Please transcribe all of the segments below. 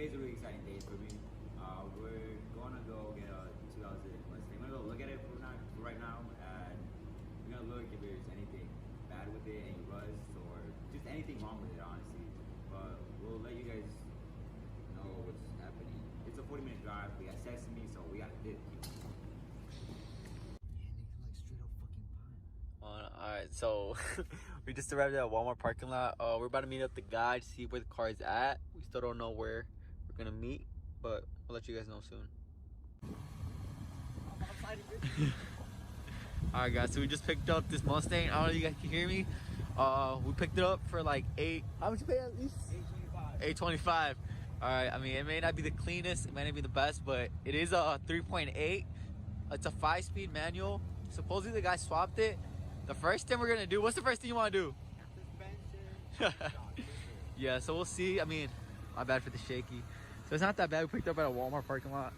today's a really exciting day for me. We're going to go get a 2000 Mustang. I'm going to go look at it for right now, and we're going to look if there's anything bad with it, any rust, or just anything wrong with it, honestly. But we'll let you guys know what's happening. It's a 40-minute drive. We got Sesame, so we got to dip. Alright, so we just arrived at a Walmart parking lot. We're about to meet up the guy to see where the car is at. We still don't know where we're gonna meet, but I'll let you guys know soon. Alright guys, so we just picked up this Mustang. I don't know if you guys can hear me. We picked it up for like how much you pay at least? $8.25. Alright, I mean it may not be the cleanest, it may not be the best, but it is a 3.8. It's a 5-speed manual. Supposedly the guy swapped it. The first thing we're gonna do, what's the first thing you wanna do? Suspension. Yeah, so we'll see. I mean, my bad for the shaky. So it's not that bad. We picked up at a Walmart parking lot.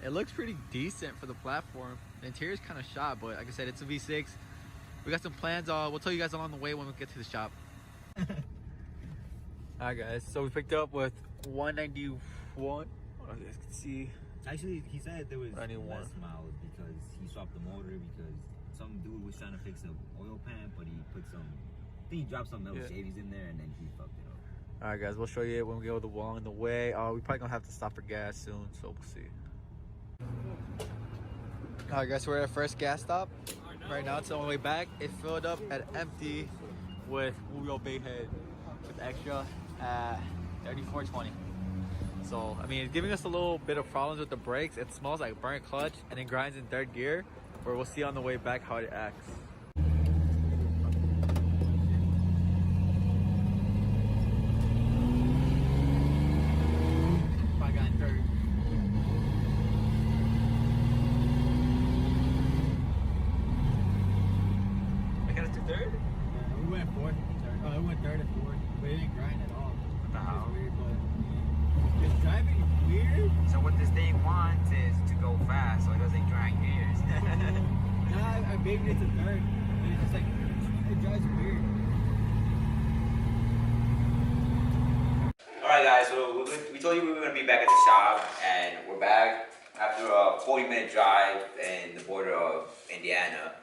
It looks pretty decent for the platform. The interior is kind of shot, but like I said, it's a V6. We got some plans. We'll tell you guys along the way when we get to the shop. Alright guys, so we picked up with 191. As you guys can see. Actually, he said there was 91. less miles because he swapped the motor because some dude was trying to fix the oil pan, but he put some, I think he dropped some metal shavies in there and then he fucked it up. Alright guys, we'll show you when we go along the way. We probably gonna have to stop for gas soon, so we'll see. Alright guys, we're at our first gas stop. Right now it's on the way back. It filled up at empty with Wheel Bayhead with extra at 34.20. So I mean it's giving us a little bit of problems with the brakes. It smells like burnt clutch and it grinds in third gear. But we'll see on the way back how it acts. I got in third. I got us to third? Yeah, we went fourth and third. Oh, we went third and fourth. But it didn't grind at all. What the hell? It was weird, but it's driving weird. So what this thing wants is to go fast so it doesn't grind gears. Nah, I babied it to third. And it's just like, it drives weird. Alright guys, so we told you we were going to be back at the shop, and we're back after a 40-minute drive in the border of Indiana.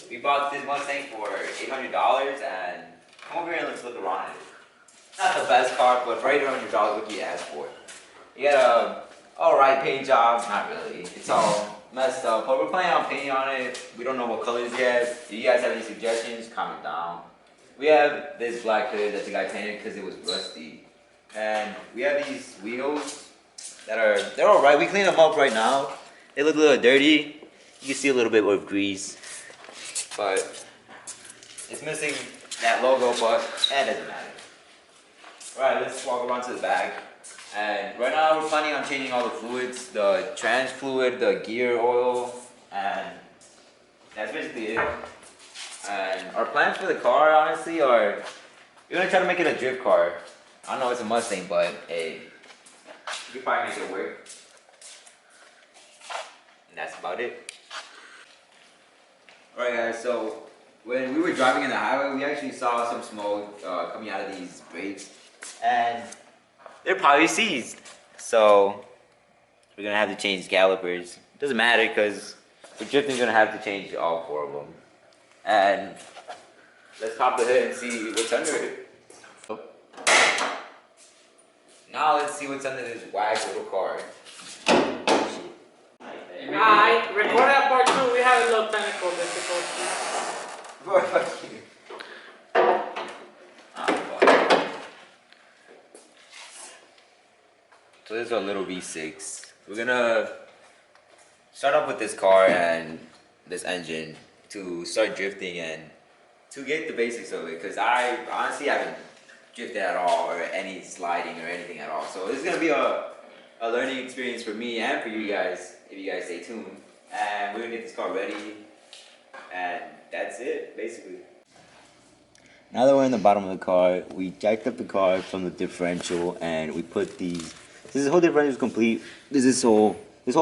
We bought this Mustang for $800, and come over here and let's look around at it. Not the best car, but for $800, what do you ask for? You got a alright paint job, not really. It's all messed up, but we're planning on painting on it. We don't know what colors yet. If you guys have any suggestions, comment down. We have this black hood that the guy painted because it was rusty. And we have these wheels that they're alright. We cleaned them up right now. They look a little dirty. You can see a little bit of grease. But it's missing that logo, but that doesn't matter. Alright, let's walk around to the back. And right now we're planning on changing all the fluids, the trans fluid, the gear oil, and that's basically it. And our plans for the car, honestly, are we're gonna try to make it a drift car. I know it's a Mustang, but hey, we can probably make it work. And that's about it. Alright guys, so when we were driving in the highway, we actually saw some smoke coming out of these brakes. And they're probably seized. So we're gonna have to change calipers. It doesn't matter because we're drifting gonna have to change all 4 of them. And let's pop the hood and see what's under it. Now let's see what's under this wag little car. Alright, record that part 2. We have a little technical difficulty. Fuck you. So this is a little V6. We're gonna start off with this car and this engine to start drifting and to get the basics of it, because I honestly haven't drifted at all or any sliding or anything at all. So this is gonna be a learning experience for me and for you guys if you guys stay tuned. And we're gonna get this car ready, and that's it basically. Now that we're in the bottom of the car, we jacked up the car from the differential and we put these. This whole differential is complete. This whole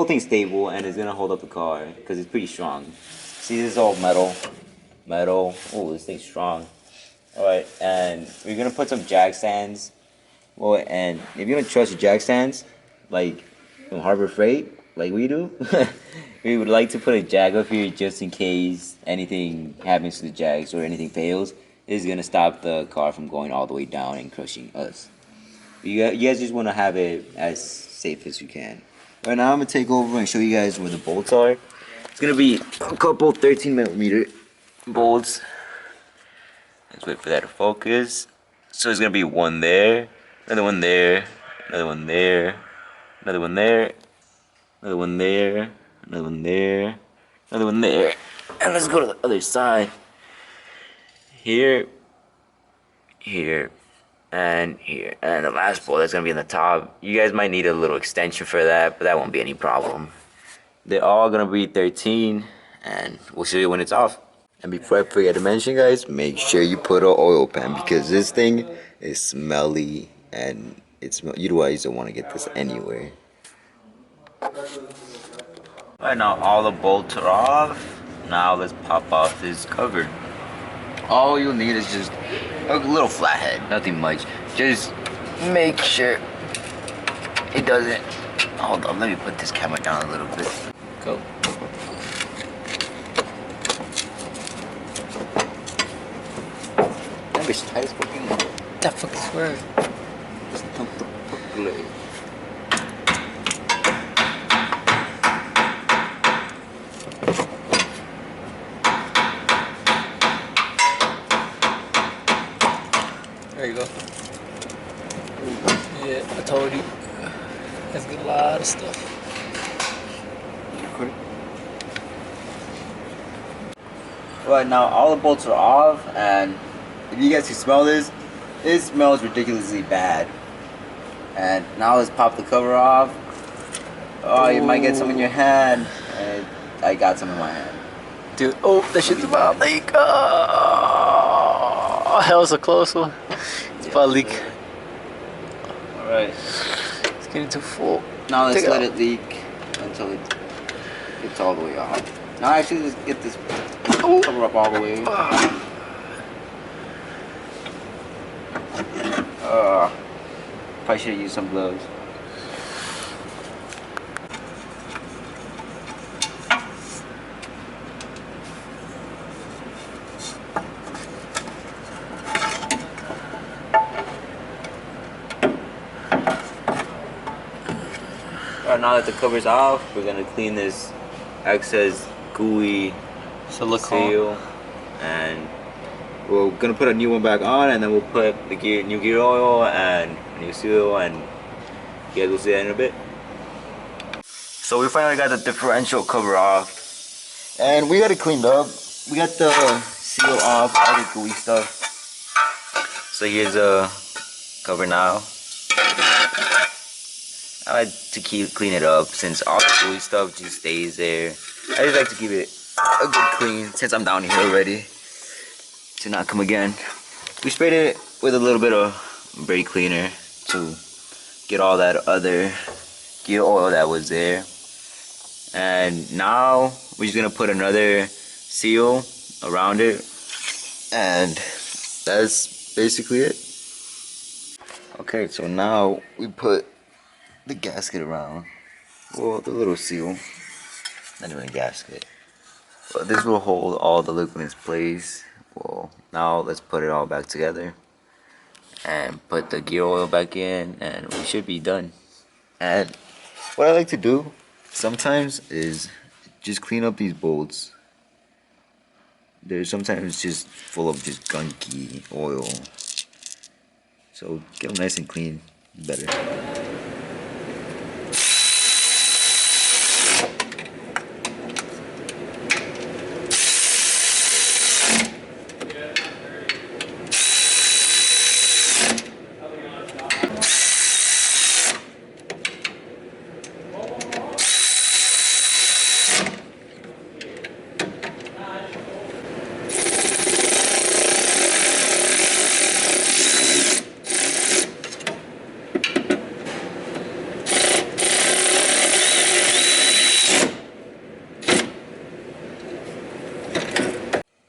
thing's stable and it's gonna hold up the car because it's pretty strong. See, this is all metal. Oh, this thing's strong. All right, and we're gonna put some jack stands Well, and if you don't trust your jack stands, like from Harbor Freight, like we do, we would like to put a jack up here just in case anything happens to the jacks or anything fails. This is gonna stop the car from going all the way down and crushing us. You guys just want to have it as safe as you can. Right now, I'm gonna take over and show you guys where the bolts are. It's gonna be a couple 13mm bolts. Let's wait for that to focus. So it's gonna be one there, another one there, another one there, another one there, another one there, another one there, another one there. And let's go to the other side. Here, here, and here. And the last bolt that's gonna be in the top. You guys might need a little extension for that, but that won't be any problem. They're all gonna be 13, and we'll show you when it's off. And before I forget to mention, guys, make sure you put an oil pan because this thing is smelly and you guys don't want to get this anywhere. Right now, all the bolts are off. Now let's pop off this cover. All you'll need is just a little flathead, nothing much. Just make sure it doesn't. Hold on, let me put this camera down a little bit. Go. That bitch tight as fucking. That fucking swear. There you go. Yeah, I told you. That's a lot of stuff. Right now, all the bolts are off, and if you guys can smell this, it smells ridiculously bad. And now let's pop the cover off. Oh, you might get some in your hand. And I got some in my hand. Dude, oh, that shit's about to leak. Oh, that was a close one. It's about to leak. Alright. It's getting too full. Now let's let it leak until it gets all the way off. Now actually, let's get this cover up all the way. Probably should have used some gloves. Alright, now that the cover's off, we're gonna clean this excess gooey Silicone. seal, and we're gonna put a new one back on, and then we'll put the new gear oil and new seal, and you guys will see that in a bit. So we finally got the differential cover off, and we got it cleaned up. We got the seal off, all the gooey stuff. So here's a cover now. I like to clean it up since all the gooey stuff just stays there. I just like to keep it a good clean since I'm down here already to not come again. We sprayed it with a little bit of brake cleaner to get all that other gear oil that was there. And now we're just gonna put another seal around it, and that's basically it. Okay, so now we put the gasket around. Well, the little seal, not even a gasket. But this will hold all the liquid in its place. Well, now let's put it all back together and put the gear oil back in, and we should be done. And what I like to do sometimes is just clean up these bolts. They're sometimes just full of just gunky oil. So get them nice and clean, better.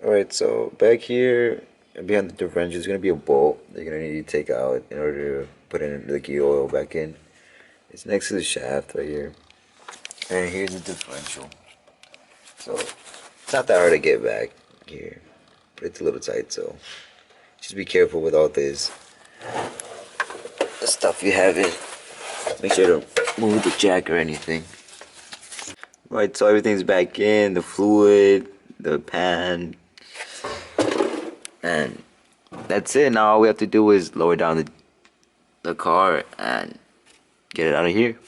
Alright, so back here behind the differential is gonna be a bolt that you're gonna need to take out in order to put in the key oil back in. It's next to the shaft right here. And here's the differential. So it's not that hard to get back here, but it's a little tight, so just be careful with all this the stuff you have in. Make sure to move the jack or anything. Right, so everything's back in, the fluid, the pan, and that's it. Now all we have to do is lower down the car and get it out of here.